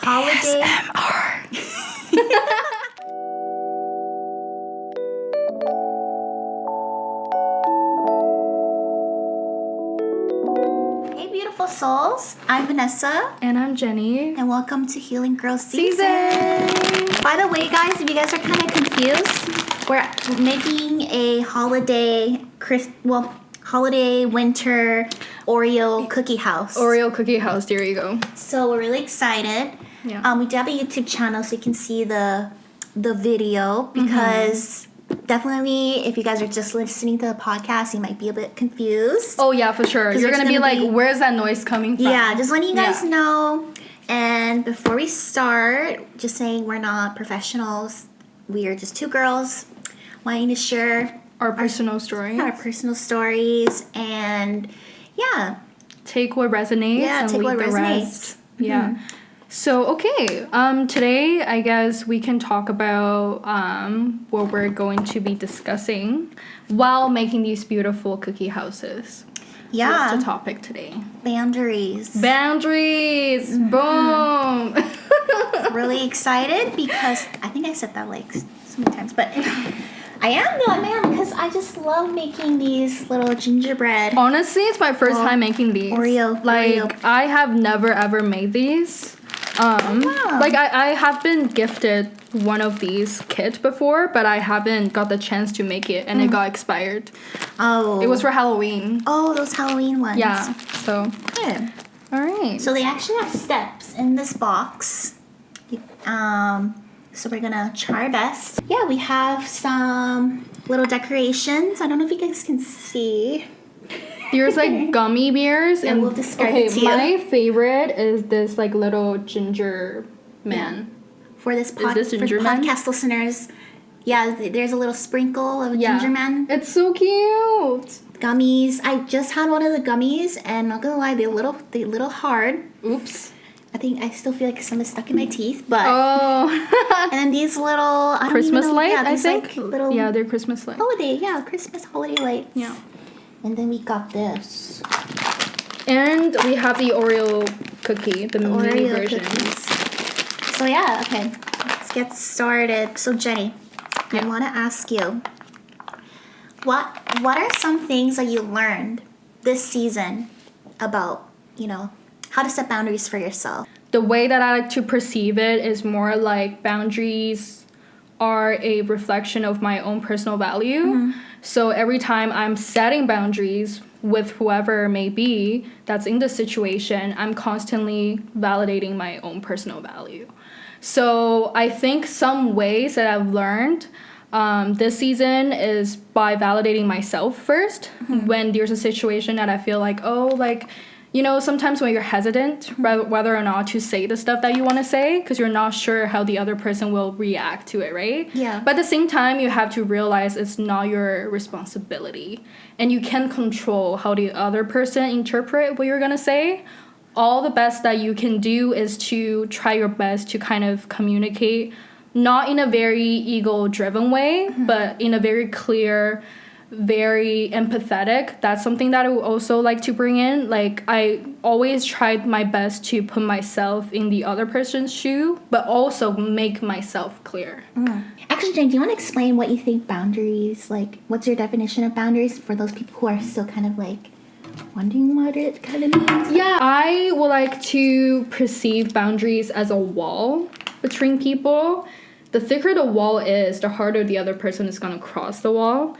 holiday. ASMR. Hey, beautiful souls. I'm Vanessa. And I'm Jenny. And welcome to Healing Girl Season. By the way, guys, if you guys are kind of confused, we're making a holiday winter Oreo cookie house. Oreo cookie house, there you go. So we're really excited. Yeah. We do have a YouTube channel so you can see the video because definitely if you guys are just listening to the podcast, you might be a bit confused. Oh yeah, for sure. You're gonna be like, where's that noise coming from? Yeah, just letting you guys know. And before we start, just saying we're not professionals. We are just two girls wanting to share our personal stories. Our personal stories, and take what resonates and take leave what the resonates. rest. Yeah. So okay, today I guess we can talk about what we're going to be discussing while making these beautiful cookie houses. Yeah. What's the topic today? Boundaries. Boom. Really excited because I think I said that like so many times, but I am because I just love making these little gingerbread. Honestly, it's my first time making these. Oreo. I have never ever made these. Wow. Like I have been gifted one of these kits before, but I haven't got the chance to make it, and it got expired. Oh. It was for Halloween. Oh, those Halloween ones. Yeah. So. Good. All right. So they actually have steps in this box. So we're gonna try our best. Yeah, we have some little decorations. I don't know if you guys can see. There's like gummy bears. Yeah, and we'll describe it to you. My favorite is this like little ginger man. For this, Is this ginger man? podcast listeners, there's a little sprinkle of ginger man. It's so cute. Gummies. I just had one of the gummies, and not gonna lie, they a little hard. Oops. I think I still feel like some is stuck in my teeth, but oh. and then these little Christmas light, I think. Like little they're Christmas lights. Christmas holiday lights. Yeah. And then we got this. And we have the Oreo cookie, the mini Oreo version. Cookies. So okay, let's get started. So Jenny, I want to ask you, what are some things that you learned this season about, how to set boundaries for yourself? The way that I like to perceive it is more like boundaries are a reflection of my own personal value. Mm-hmm. So every time I'm setting boundaries with whoever it may be that's in the situation, I'm constantly validating my own personal value. So I think some ways that I've learned this season is by validating myself first. Mm-hmm. When there's a situation that I feel like, sometimes when you're hesitant whether or not to say the stuff that you want to say because you're not sure how the other person will react to it, right? Yeah. But at the same time, you have to realize it's not your responsibility. And you can control how the other person interpret what you're going to say. All the best that you can do is to try your best to kind of communicate, not in a very ego-driven way, but in a very clear, very empathetic. That's something that I would also like to bring in. Like, I always tried my best to put myself in the other person's shoe, but also make myself clear. Actually, Jane, do you want to explain what you think boundaries, like, what's your definition of boundaries for those people who are still kind of like wondering what it kind of means? Yeah, I would like to perceive boundaries as a wall between people. The thicker the wall is, the harder the other person is going to cross the wall.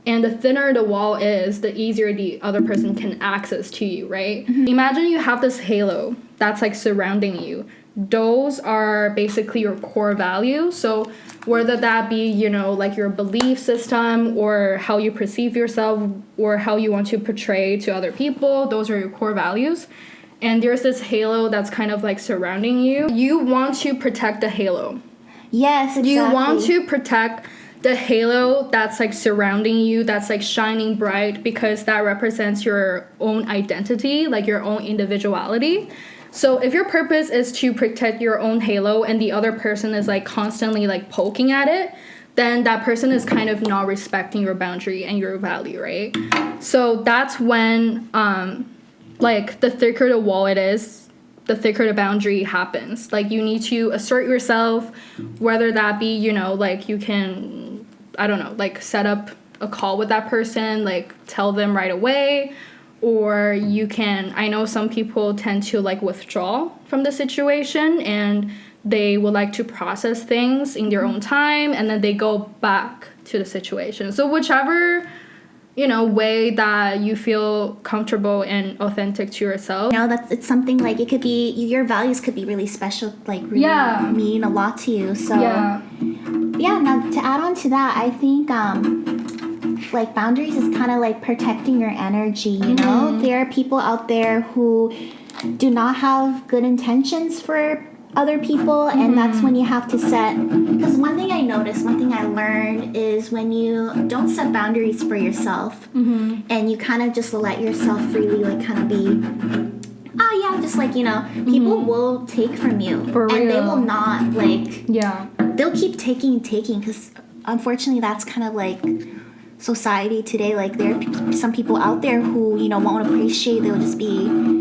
And the thinner the wall is, the easier the other person can access to you, right? Mm-hmm. Imagine you have this halo that's like surrounding you. Those are basically your core values. So whether that be, like your belief system or how you perceive yourself or how you want to portray to other people, those are your core values. And there's this halo that's kind of like surrounding you. You want to protect the halo. Yes, exactly. You want to protect the halo that's like surrounding you, that's like shining bright, because that represents your own identity, like your own individuality. So if your purpose is to protect your own halo and the other person is like constantly like poking at it, then that person is kind of not respecting your boundary and your value, right? So that's when like the thicker the wall it is, the thicker the boundary happens. Like, you need to assert yourself, whether that be, you know, like, you can, I don't know, like, set up a call with that person, like, tell them right away, or you can, I know some people tend to, like, withdraw from the situation, and they would like to process things in their own time, and then they go back to the situation. So whichever, you know, way that you feel comfortable and authentic to yourself. You know, it's something like, it could be, your values could be really special, like really mean a lot to you. So yeah, now to add on to that, I think like boundaries is kind of like protecting your energy, you know? There are people out there who do not have good intentions for other people, and that's when you have to set, because one thing I noticed, one thing I learned is when you don't set boundaries for yourself, and you kind of just let yourself freely, like, kind of be, oh yeah, just like, you know, people will take from you, and they will not, like, they'll keep taking, because unfortunately that's kind of like society today. Like, there are some people out there who, you know, won't appreciate, they'll just be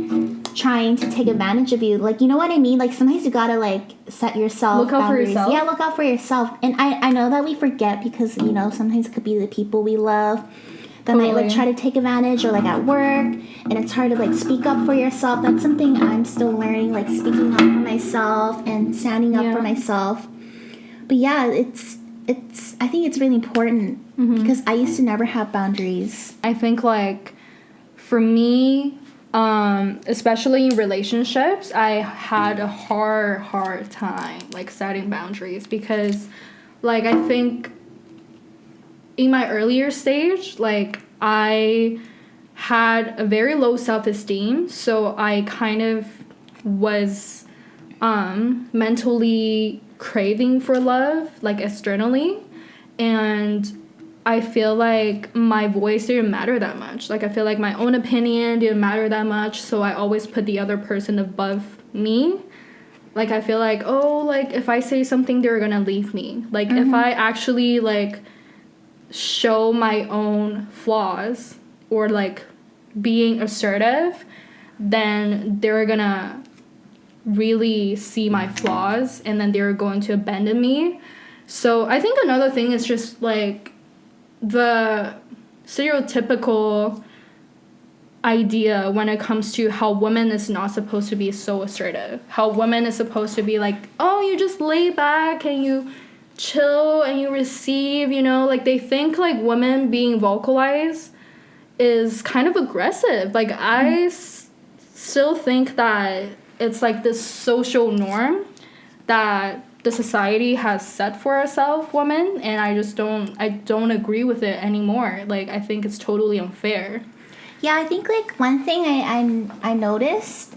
trying to take advantage of you. Like, you know what I mean? Like, sometimes you gotta, like, set yourself look out boundaries. for yourself. Yeah, look out for yourself. And I know that we forget, because, you know, sometimes it could be the people we love that might, like, try to take advantage, or, like, at work, and it's hard to, like, speak up for yourself. That's something I'm still learning, like, speaking up for myself and standing up for myself. But yeah, it's I think it's really important, because I used to never have boundaries. I think, like, for me, especially in relationships, I had a hard time, like, setting boundaries, because, like, I think in my earlier stage, like, I had a very low self-esteem, so I kind of was mentally craving for love, like, externally, and I feel like my voice didn't matter that much. Like, I feel like my own opinion didn't matter that much, so I always put the other person above me. Like, I feel like, oh, like, if I say something, they're gonna leave me. Like, if I actually, like, show my own flaws, or, like, being assertive, then they're gonna really see my flaws, and then they're going to abandon me. So I think another thing is just, like, the stereotypical idea when it comes to how women is not supposed to be so assertive. How women is supposed to be like, oh, you just lay back and you chill and you receive, you know? Like, they think, like, women being vocalized is kind of aggressive. Like, I still think that it's, like, this social norm that the society has set for ourselves, women, and I don't agree with it anymore. Like, I think it's totally unfair. Yeah, I think, like, one thing I noticed,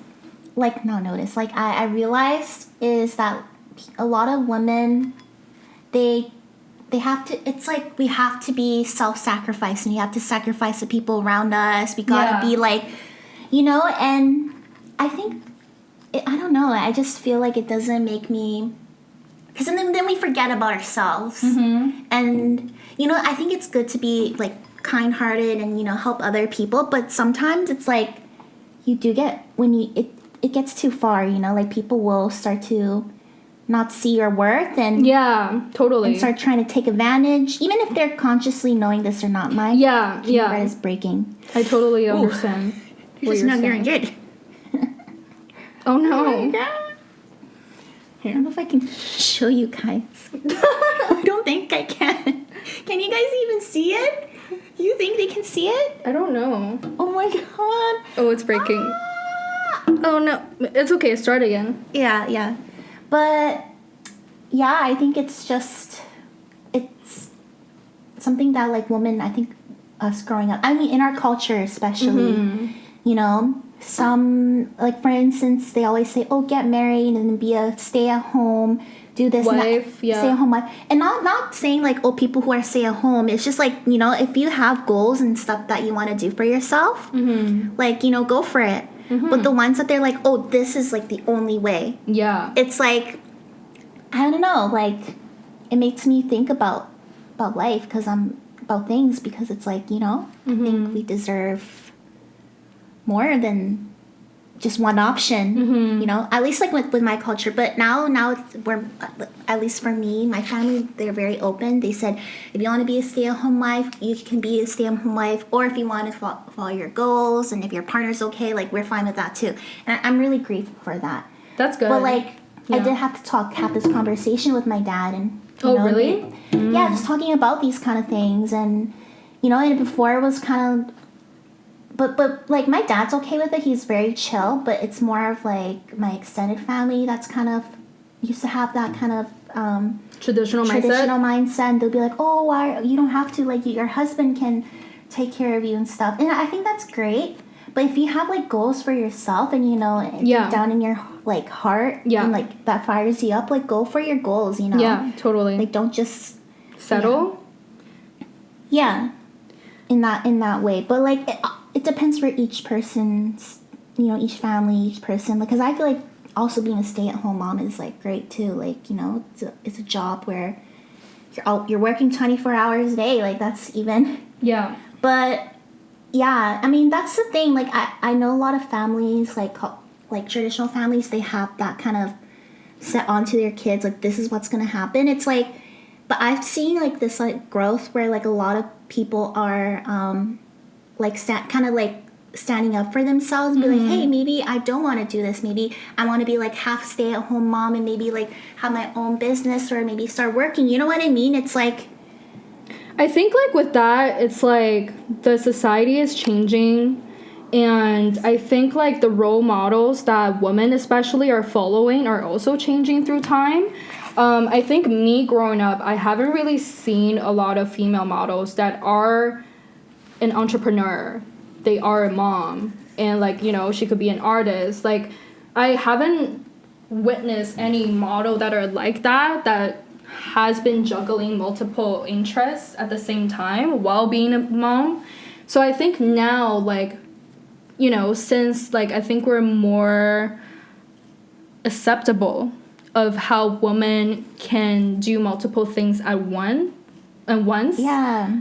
like, not noticed, like, I realized is that a lot of women, they have to, it's like, we have to be self-sacrificing. You have to sacrifice the people around us. We gotta be, like, you know, and I think, I don't know, I just feel like it doesn't make me, because then we forget about ourselves. And, you know, I think it's good to be, like, kind-hearted and, you know, help other people, but sometimes it's like, you do get, when it gets too far, you know, like, people will start to not see your worth, and totally, and start trying to take advantage, even if they're consciously knowing this or not. My gingerbread is breaking. I totally understand. You're just not very good. Oh no. Oh my God. Here. I don't know if I can show you guys. I don't think I can. Can you guys even see it? You think they can see it? I don't know. Oh my God. Oh, it's breaking. Oh no. It's okay. Start again. Yeah. But yeah, I think it's something that, like, women, I think us growing up, I mean, in our culture especially, you know, some, like, for instance, they always say, oh, get married and then be a stay-at-home, do this wife, stay-at-home wife. And not saying, like, oh, people who are stay-at-home, it's just, like, you know, if you have goals and stuff that you want to do for yourself, like, you know, go for it. But the ones that they're like, oh, this is, like, the only way. Yeah. It's like, I don't know, like, it makes me think about life, about things, because it's like, you know, I think we deserve more than just one option, you know, at least like with my culture. But now we're, at least for me, my family, they're very open. They said, if you want to be a stay-at-home wife, you can be a stay-at-home wife, or if you want to follow your goals, and if your partner's okay, like, we're fine with that too. And I'm really grateful for that. That's good. But like, I did have to have this conversation with my dad, and you know, really? Yeah, just talking about these kind of things. And you know, and before it was kind of, but like, my dad's okay with it. He's very chill. But it's more of like my extended family that's kind of used to have that kind of traditional mindset. And they'll be like, oh, why, you don't have to, like, your husband can take care of you and stuff. And I think that's great. But if you have like goals for yourself, and you know, deep down in your like heart, and like that fires you up, like, go for your goals, you know. Yeah, totally. Like, don't just settle. Yeah, in that way. But like, it depends for each person's, you know, each family, each person. Because I feel like also being a stay-at-home mom is like great too. Like, you know, it's a job where you're working 24 hours a day. Like, that's even. Yeah. But yeah, I mean, that's the thing. Like, I know a lot of families, like traditional families, they have that kind of set onto their kids, like, this is what's gonna happen. It's like, but I've seen like this like growth where like a lot of people are like kind of like standing up for themselves and be like, hey, maybe I don't want to do this. Maybe I want to be like half stay-at-home mom and maybe like have my own business, or maybe start working. You know what I mean? It's like, I think like with that, it's like the society is changing, and I think like the role models that women especially are following are also changing through time. I think me growing up, I haven't really seen a lot of female models that are an entrepreneur. They are a mom, and like, you know, she could be an artist. Like, I haven't witnessed any model that are like that has been juggling multiple interests at the same time while being a mom. So I think now, like, you know, since like I think we're more acceptable of how women can do multiple things at once. yeah.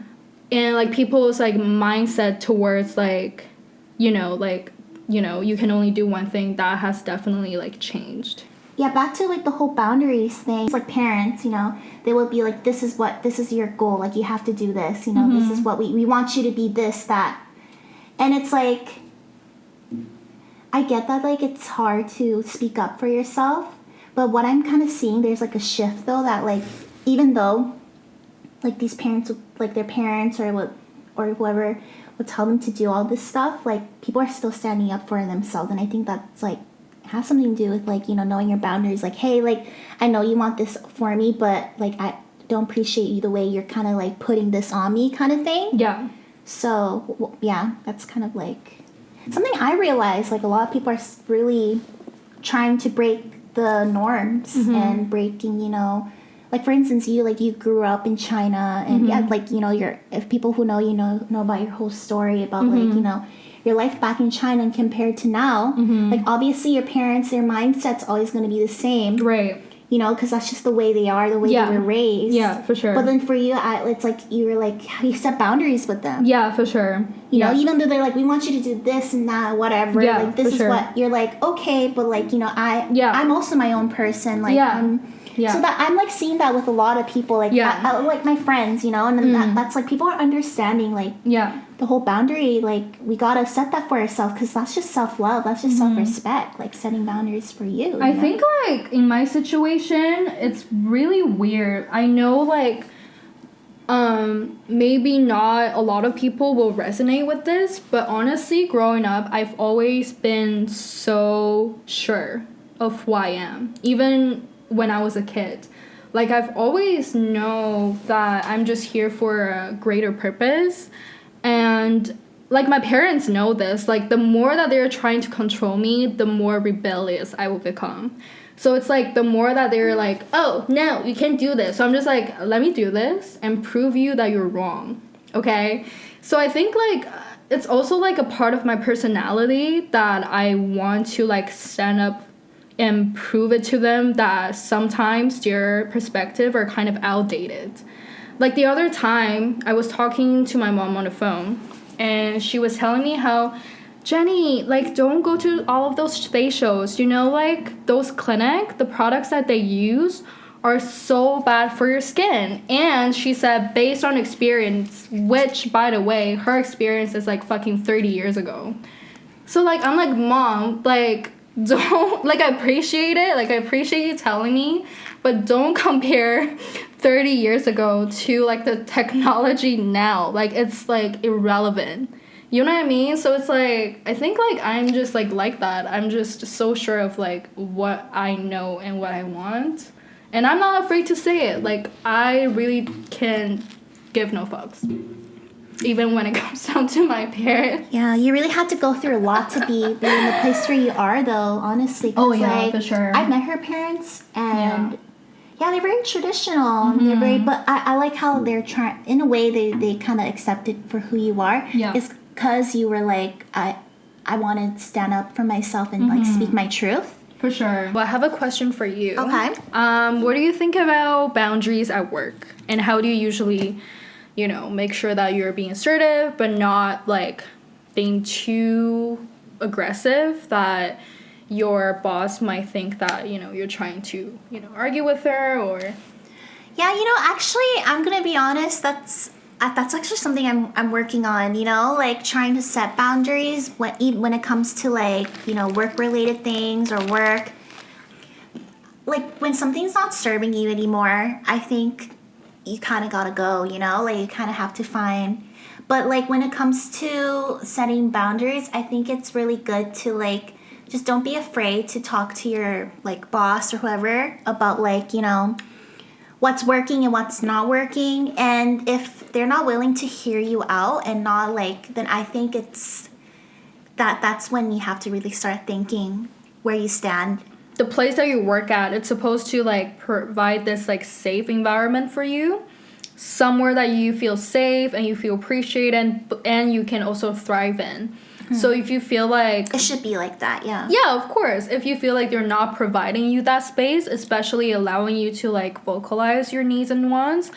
And like people's like mindset towards like, you know, you can only do one thing, that has definitely like changed. Yeah, back to like the whole boundaries thing. It's like parents, you know, they will be like, this is your goal. Like, you have to do this, you know, this is what we want you to be, this, that. And it's like, I get that, like, it's hard to speak up for yourself. But what I'm kind of seeing, there's like a shift though, that like, even though like these parents, like their parents or whoever would tell them to do all this stuff, like, people are still standing up for themselves. And I think that's like, has something to do with like, you know, knowing your boundaries. Like, hey, like, I know you want this for me, but like, I don't appreciate you the way you're kind of like putting this on me, kind of thing. Yeah. So yeah, that's kind of like something I realized. Like, a lot of people are really trying to break the norms and breaking, you know, like, for instance, you grew up in China, and yeah, like, you know, if people who know you know about your whole story about like, you know, your life back in China and compared to now, like, obviously your parents, their mindset's always going to be the same, Right. You know, because that's just the way they are, the way they were raised. Yeah, for sure. But then for you, it's like you were like, you set boundaries with them. Yeah, for sure. You know, even though they're like, we want you to do this and that, whatever. Yeah, like, this is sure. what you're like, okay, but like, you know, I'm also my own person. Like, so that I'm like seeing that with a lot of people, like, I, like my friends, you know, and then that's like, people are understanding, like, the whole boundary, like, we gotta set that for ourselves, because that's just self-love, that's just self-respect, like, setting boundaries for you. I think like in my situation, it's really weird. I know like maybe not a lot of people will resonate with this, but honestly, growing up, I've always been so sure of who I am, even when I was a kid. Like, I've always known that I'm just here for a greater purpose. And like, my parents know this. Like, the more that they're trying to control me, the more rebellious I will become. So it's like, the more that they're like, oh, no, you can't do this. So I'm just like, let me do this and prove you that you're wrong. Okay? So I think like it's also like a part of my personality that I want to like stand up and prove it to them that sometimes their perspective are kind of outdated. Like, the other time, I was talking to my mom on the phone, and she was telling me how Jenny, like, don't go to all of those facials. You know, like, those clinic, the products that they use are so bad for your skin. And she said, based on experience, which, by the way, her experience is, like, fucking 30 years ago. So, like, I'm like, Mom, like, don't, like, I appreciate it. Like, I appreciate you telling me. But don't compare 30 years ago to, like, the technology now. Like, it's, like, irrelevant. You know what I mean? So it's like, I think, like, I'm just, like that. I'm just so sure of, like, what I know and what I want. And I'm not afraid to say it. Like, I really can give no fucks. Even when it comes down to my parents. Yeah, you really had to go through a lot to be in the place where you are, though, honestly. Oh, yeah, like, for sure. I met her parents, and yeah, they're very traditional. Mm-hmm. They're very, but I like how they're trying, in a way, they kind of accept it for who you are. Yeah. It's because you were like, I want to stand up for myself and like speak my truth. For sure. Well, I have a question for you. Okay. What do you think about boundaries at work? And how do you usually, you know, make sure that you're being assertive, but not, like, being too aggressive that your boss might think that, you know, you're trying to, you know, argue with her or... Yeah, you know, actually, I'm going to be honest, that's actually something I'm working on, you know, like trying to set boundaries when it comes to, like, you know, work-related things or work. Like, when something's not serving you anymore, I think you kind of gotta go, you know? Like, you kind of have to find... But, like, when it comes to setting boundaries, I think it's really good to, like, just don't be afraid to talk to your, like, boss or whoever about, like, you know, what's working and what's not working. And if they're not willing to hear you out and not, like, then I think it's... That's when you have to really start thinking where you stand. The place that you work at, it's supposed to, like, provide this, like, safe environment for you. Somewhere that you feel safe and you feel appreciated and you can also thrive in. So if you feel like... It should be like that, yeah. Yeah, of course. If you feel like they're not providing you that space, especially allowing you to, like, vocalize your needs and wants...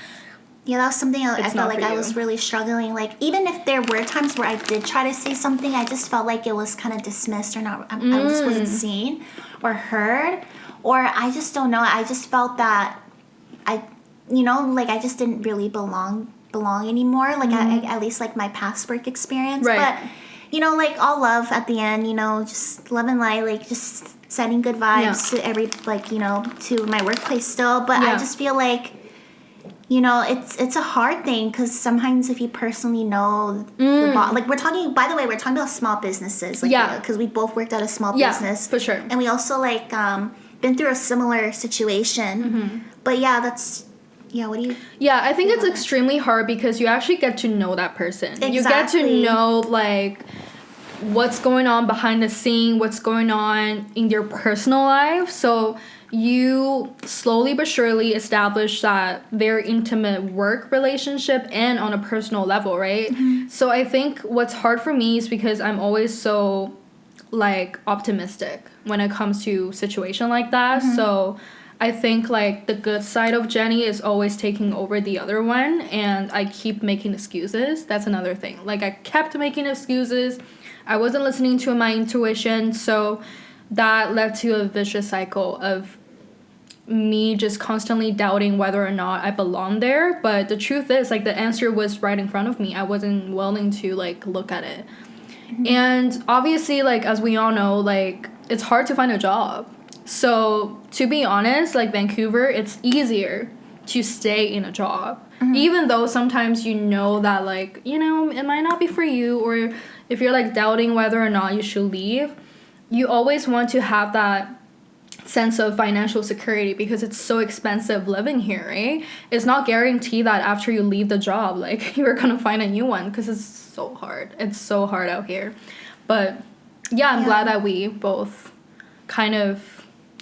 Yeah, that was something I felt like I was really struggling. Like, even if there were times where I did try to say something, I just felt like it was kind of dismissed or not. I just wasn't seen or heard. Or I just don't know. I just felt that you know, like, I just didn't really belong anymore. Like, at least, like, my past work experience. Right. But, you know, like, all love at the end, you know, just love and light, like, just sending good vibes to every, like, you know, to my workplace still. But I just feel like, you know, it's a hard thing because sometimes if you personally know the boss, like, we're talking about small businesses. Like, because we both worked at a small business. For sure. And we also, like, been through a similar situation. But yeah, what do you... Yeah, I think it's extremely hard because you actually get to know that person. Exactly. You get to know, like, what's going on behind the scene, what's going on in their personal life. So you slowly but surely establish that very intimate work relationship and on a personal level, right? So I think what's hard for me is because I'm always so, like, optimistic when it comes to situation like that. So I think, like, the good side of Jenny is always taking over the other one, and I keep making excuses. That's another thing. Like, I kept making excuses. I wasn't listening to my intuition, so that led to a vicious cycle of me just constantly doubting whether or not I belong there. But the truth is, like, the answer was right in front of me. I wasn't willing to, like, look at it. And obviously, like, as we all know, like, it's hard to find a job. So, to be honest, like, Vancouver, it's easier to stay in a job. Even though sometimes you know that, like, you know, it might not be for you, or if you're, like, doubting whether or not you should leave, you always want to have that sense of financial security because it's so expensive living here, right? It's not guaranteed that after you leave the job, like, you're gonna find a new one because it's so hard. It's so hard out here. But, yeah, I'm glad that we both kind of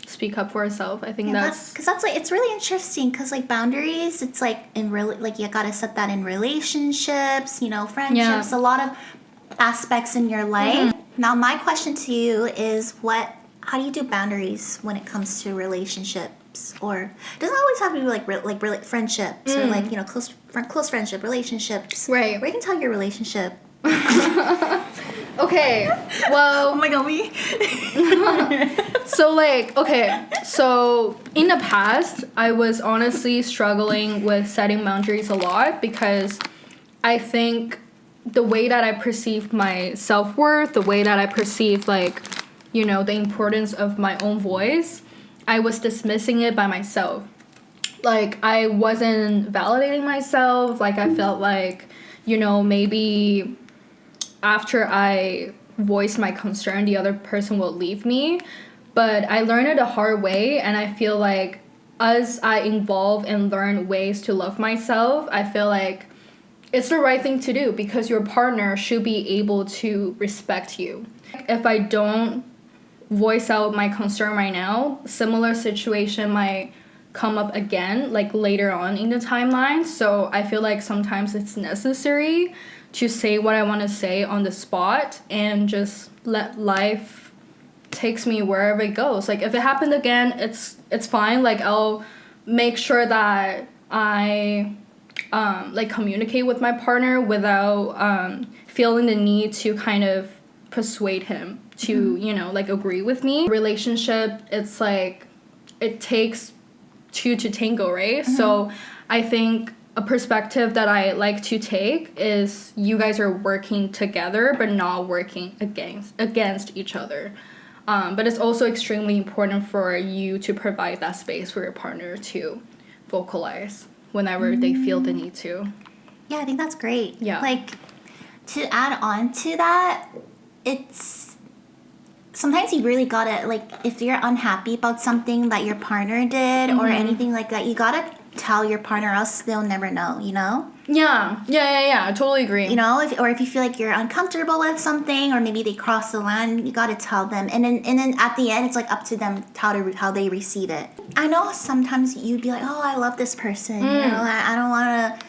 speak up for ourselves. I think that's like, it's really interesting because, like, boundaries, it's like in like, you gotta set that in relationships, you know, friendships, a lot of aspects in your life. Now my question to you is how do you do boundaries when it comes to relationships? Or it doesn't always have to be like friendships or, like, you know, close friendship relationships, right, where you can tell your relationship. Okay, well, Oh my god, we. so like, okay, so in the past, I was honestly struggling with setting boundaries a lot because I think the way that I perceived my self-worth, the way that I perceived, like, you know, the importance of my own voice, I was dismissing it by myself. Like, I wasn't validating myself. Like, I felt like, you know, maybe after I voiced my concern, the other person will leave me. But I learned it the hard way, and I feel like as I evolve and learn ways to love myself, I feel like it's the right thing to do because your partner should be able to respect you. If I don't voice out my concern right now, similar situation might come up again, like later on in the timeline. So I feel like sometimes it's necessary to say what I want to say on the spot and just let life takes me wherever it goes. Like if it happened again, it's fine. Like I'll make sure that I like communicate with my partner without feeling the need to kind of persuade him to you know like agree with me. Relationship, it's like it takes two to tango, right? So I think a perspective that I like to take is you guys are working together but not working against each other. But it's also extremely important for you to provide that space for your partner to vocalize whenever they feel the need to. Yeah, I think that's great. Yeah. Like, to add on to that, it's sometimes you really gotta, like, if you're unhappy about something that your partner did or anything like that, you gotta tell your partner, or else they'll never know, you know? Yeah, I totally agree. You know, if you feel like you're uncomfortable with something, or maybe they cross the line, you gotta tell them. And then at the end, it's like up to them how they receive it. I know sometimes you'd be like, oh, I love this person. You know, I don't want to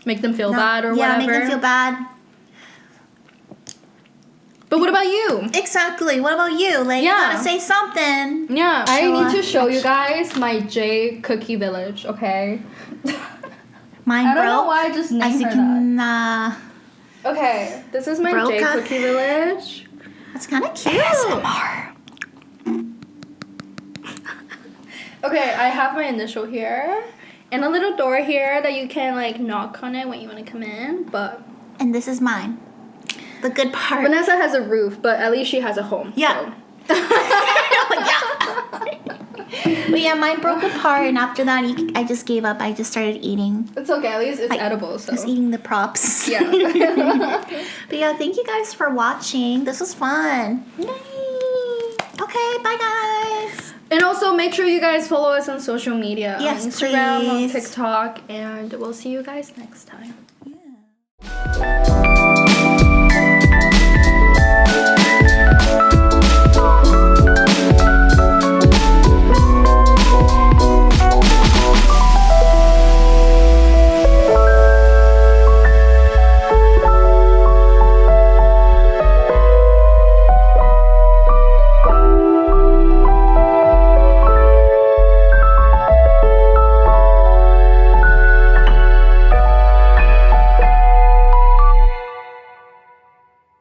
make them feel bad or whatever. Yeah, make them feel bad. But what about you? Exactly. What about you? Like, you gotta say something. Yeah, I Show need to us. show you guys my J cookie village, okay? Mine I don't know broke. why I just named her that. Okay, this is my J Broca. cookie village. That's kind of cute. ASMR. Okay, I have my initial here. And a little door here that you can, like, knock on it when you want to come in, but... And this is mine. The good part. Vanessa has a roof, but at least she has a home. Yeah. So. But yeah, mine broke apart, and after that, I just gave up. I just started eating. It's okay, at least it's edible, so. Just eating the props. Yeah. But yeah, thank you guys for watching. This was fun. Yay. Okay, bye guys. And also make sure you guys follow us on social media. Yes, on Instagram, please. on TikTok, and we'll see you guys next time. Yeah.